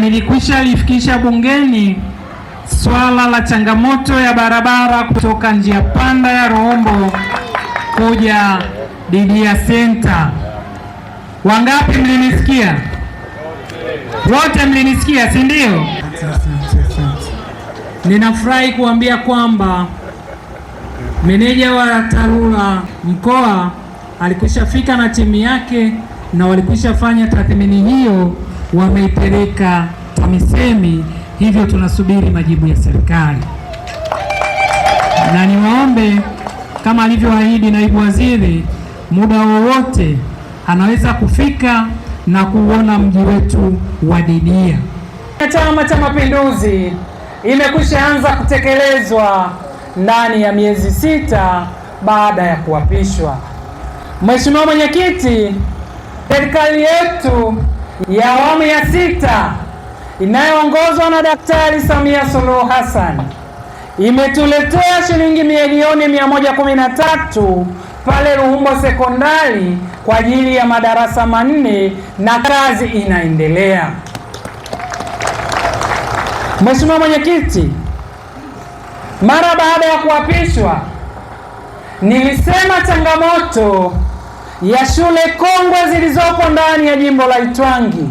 nilikwisha lifikisha bungeni swala la changamoto ya barabara kutoka njia panda ya Rombo kuja Didia Center. Wangapi mlinisikia? Wote mlinisikia, si ndio? Ninafurahi kuambia kwamba meneja wa TARURA mkoa alikwisha na timu yake na walikwisha fanya tathmini hiyo, wameipeleka TAMISEMI, hivyo tunasubiri majibu ya serikali. Na niwaombe kama alivyoahidi naibu waziri, muda wowote anaweza kufika na kuona mji wetu wa Didia. Chama cha Mapinduzi imekwisha anza kutekelezwa ndani ya miezi 6 baada ya kuapishwa. Mheshimiwa Mwenyekiti, serikali yetu ya awamu ya 6 inayoongozwa na Daktari Samia Suluhu Hassan imetuletea shilingi milioni 113 pale Ruhumbo Sekondari kwa ajili ya madarasa 4 na kazi inaendelea. Mheshimiwa Mwenyekiti, mara baada ya kuapishwa nilisema changamoto ya shule kongwe zilizopo ndani ya jimbo la Itwangi.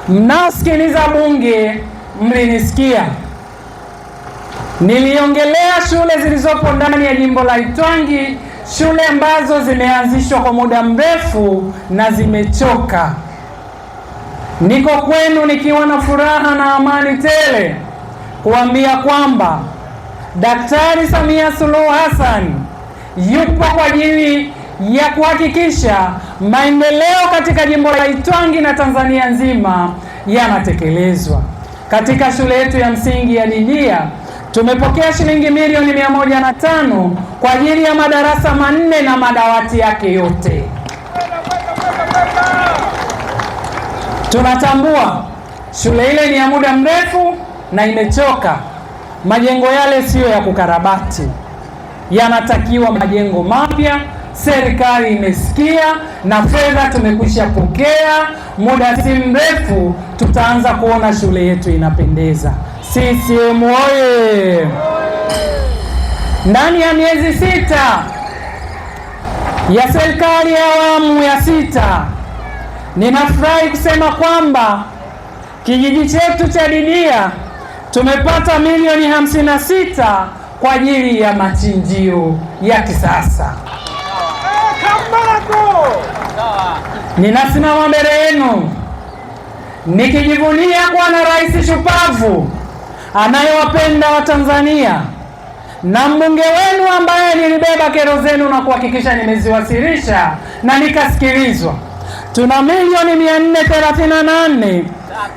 Mnaosikiliza bunge mlinisikia. Niliongelea shule zilizopo ndani ya jimbo la Itwangi, shule ambazo zimeanzishwa kwa muda mrefu na zimechoka. Niko kwenu nikiwa na furaha na amani tele kuambia kwamba Daktari Samia Suluhu Hassan yupo kwa ajili ya kuhakikisha maendeleo katika jimbo la Itwangi na Tanzania nzima yanatekelezwa. Katika shule yetu ya msingi ya Didia tumepokea shilingi milioni 105 kwa ajili ya madarasa 4 na madawati yake yote. Tunatambua shule ile ni ya muda mrefu na imechoka. Majengo yale siyo ya kukarabati, yanatakiwa majengo mapya. Serikali imesikia na fedha tumekwisha pokea. Muda si mrefu tutaanza kuona shule yetu inapendeza. CCM oye! Ndani ya miezi 6 ya serikali ya awamu ya 6 ninafurahi kusema kwamba kijiji chetu cha Didia tumepata milioni 56 kwa ajili ya machinjio ya kisasa. Ninasimama mbele yenu nikijivunia kuwa na rais shupavu anayewapenda Watanzania na mbunge wenu ambaye nilibeba kero zenu na kuhakikisha nimeziwasilisha na nikasikilizwa. Tuna milioni 438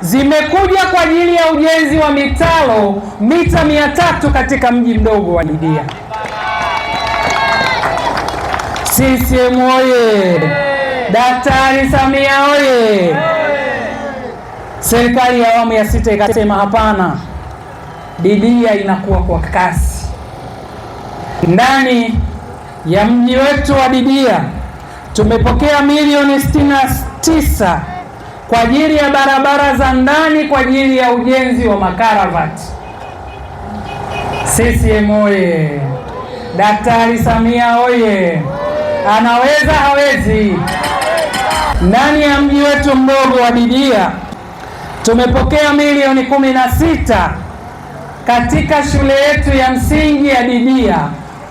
zimekuja kwa ajili ya ujenzi wa mitaro mita 300 katika mji mdogo wa Didia. CCM oye! Daktari Samia oye! Serikali ya awamu ya 6 ikasema hapana, Didia inakuwa kwa kasi. Ndani ya mji wetu wa Didia tumepokea milioni 69 kwa ajili ya barabara za ndani kwa ajili ya ujenzi wa makaravati. CCM oye! Daktari Samia oye! Anaweza hawezi? Ndani ya mji wetu mdogo wa Didia tumepokea milioni 16 katika shule yetu ya msingi ya Didia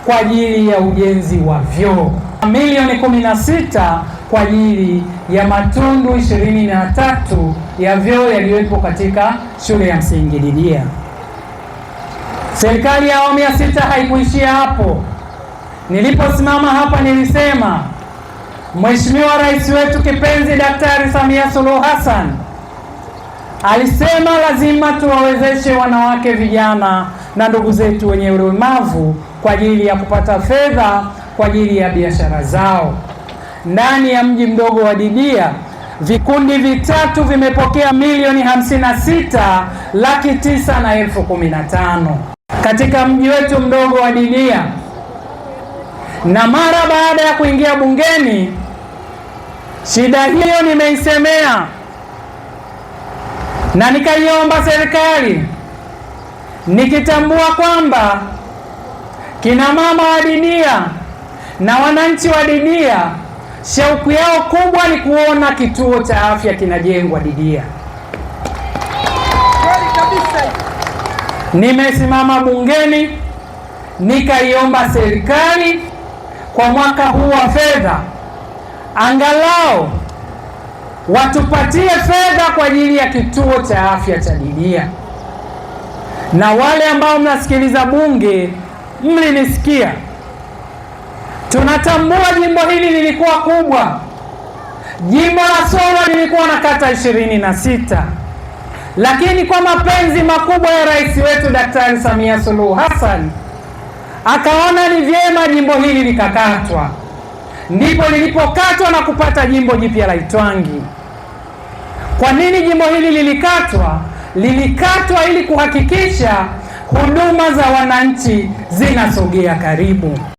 kwa ajili ya ujenzi wa vyoo, milioni 16 kwa ajili ya matundu 23 ya vyoo yaliyopo katika shule ya msingi Didia. Serikali ya awamu ya 6 haikuishia hapo. Niliposimama hapa nilisema Mheshimiwa Rais wetu kipenzi Daktari Samia Suluhu Hassan alisema lazima tuwawezeshe wanawake, vijana na ndugu zetu wenye ulemavu kwa ajili ya kupata fedha kwa ajili ya biashara zao. Ndani ya mji mdogo wa Didia vikundi vitatu vimepokea milioni 56,915,015 katika mji wetu mdogo wa Didia. Na mara baada ya kuingia bungeni, shida hiyo nimeisemea. na nikaiomba serikali nikitambua kwamba kina mama wa Didia na wananchi wa Didia shauku yao kubwa ni kuona kituo cha afya kinajengwa Didia. Nimesimama bungeni nikaiomba serikali kwa mwaka huu wa fedha angalau watupatie fedha kwa ajili ya kituo cha afya cha Didia. Na wale ambao mnasikiliza bunge mlinisikia, tunatambua jimbo hili lilikuwa kubwa. Jimbo la Solwa lilikuwa na kata 26, lakini kwa mapenzi makubwa ya rais wetu Daktari Samia Suluhu Hassan akaona ni vyema jimbo hili likakatwa, ndipo lilipokatwa na kupata jimbo jipya la Itwangi. Kwa nini jimbo hili lilikatwa? Lilikatwa ili kuhakikisha huduma za wananchi zinasogea karibu.